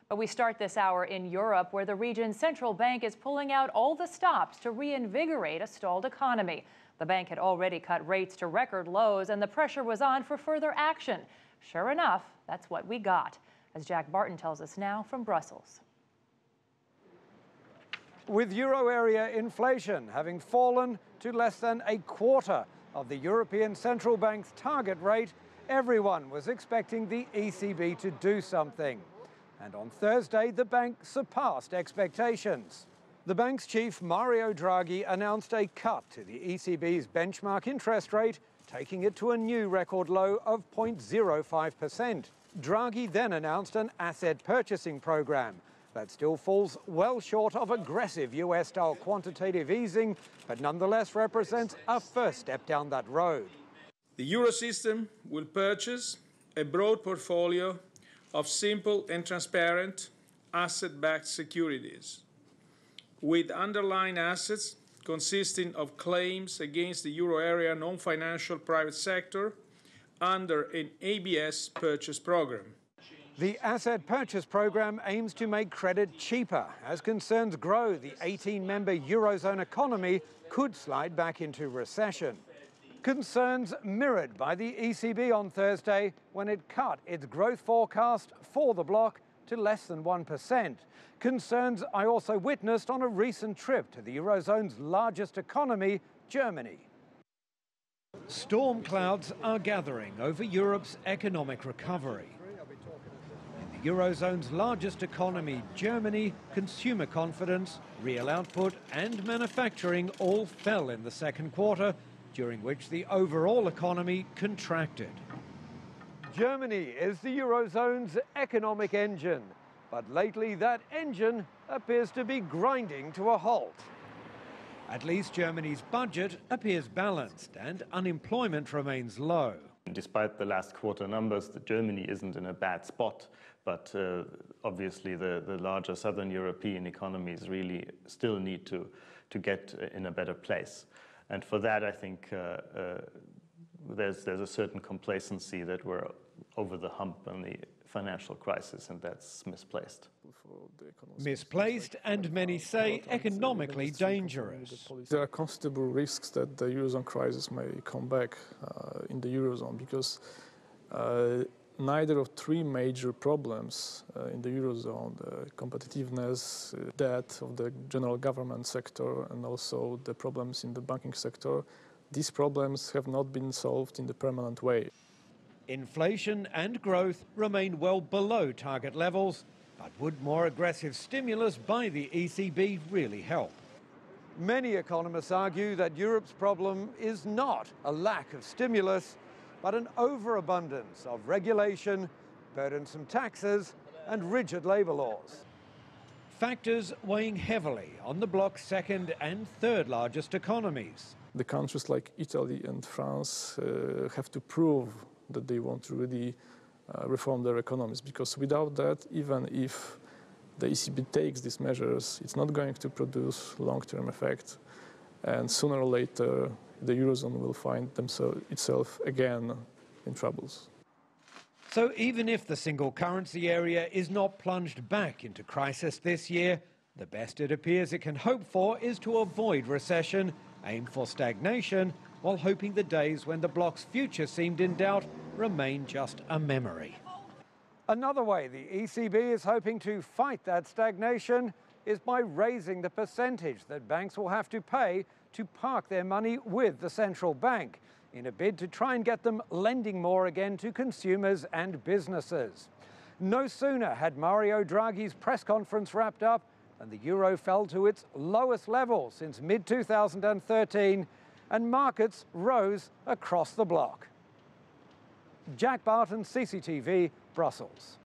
But we start this hour in Europe, where the region's central bank is pulling out all the stops to reinvigorate a stalled economy. The bank had already cut rates to record lows, and the pressure was on for further action. Sure enough, that's what we got, as Jack Barton tells us now from Brussels. With euro area inflation having fallen to less than a quarter of the European Central Bank's target rate, everyone was expecting the ECB to do something. And on Thursday, the bank surpassed expectations. The bank's chief, Mario Draghi, announced a cut to the ECB's benchmark interest rate, taking it to a new record low of 0.05%. Draghi then announced an asset purchasing program that still falls well short of aggressive US-style quantitative easing, but nonetheless represents a first step down that road. The Eurosystem will purchase a broad portfolio of simple and transparent asset-backed securities, with underlying assets consisting of claims against the euro area non-financial private sector under an ABS purchase program. The asset purchase program aims to make credit cheaper. As concerns grow, the 18-member Eurozone economy could slide back into recession. Concerns mirrored by the ECB on Thursday when it cut its growth forecast for the bloc to less than 1%. Concerns I also witnessed on a recent trip to the Eurozone's largest economy, Germany. Storm clouds are gathering over Europe's economic recovery. In the Eurozone's largest economy, Germany, consumer confidence, real output and manufacturing all fell in the second quarter, during which the overall economy contracted. Germany is the Eurozone's economic engine, but lately that engine appears to be grinding to a halt. At least Germany's budget appears balanced and unemployment remains low. Despite the last quarter numbers, Germany isn't in a bad spot, but obviously the larger southern European economies really still need to get in a better place. And for that, I think there's a certain complacency that we're over the hump on the financial crisis, and that's misplaced. Misplaced, and many say economically dangerous. There are considerable risks that the Eurozone crisis may come back in the Eurozone, because neither of three major problems in the Eurozone, the competitiveness, debt of the general government sector, and also the problems in the banking sector, these problems have not been solved in the permanent way. Inflation and growth remain well below target levels, but would more aggressive stimulus by the ECB really help? Many economists argue that Europe's problem is not a lack of stimulus, but an overabundance of regulation, burdensome taxes and rigid labour laws. Factors weighing heavily on the bloc's second and third largest economies. The countries like Italy and France have to prove that they want to really reform their economies, because without that, even if the ECB takes these measures, it's not going to produce long-term effect, and sooner or later the Eurozone will find itself again in troubles. So even if the single currency area is not plunged back into crisis this year, the best it appears it can hope for is to avoid recession, aim for stagnation, while hoping the days when the bloc's future seemed in doubt remain just a memory. Another way the ECB is hoping to fight that stagnation is by raising the percentage that banks will have to pay to park their money with the central bank, in a bid to try and get them lending more again to consumers and businesses. No sooner had Mario Draghi's press conference wrapped up than the euro fell to its lowest level since mid-2013, and markets rose across the bloc. Jack Barton, CCTV, Brussels.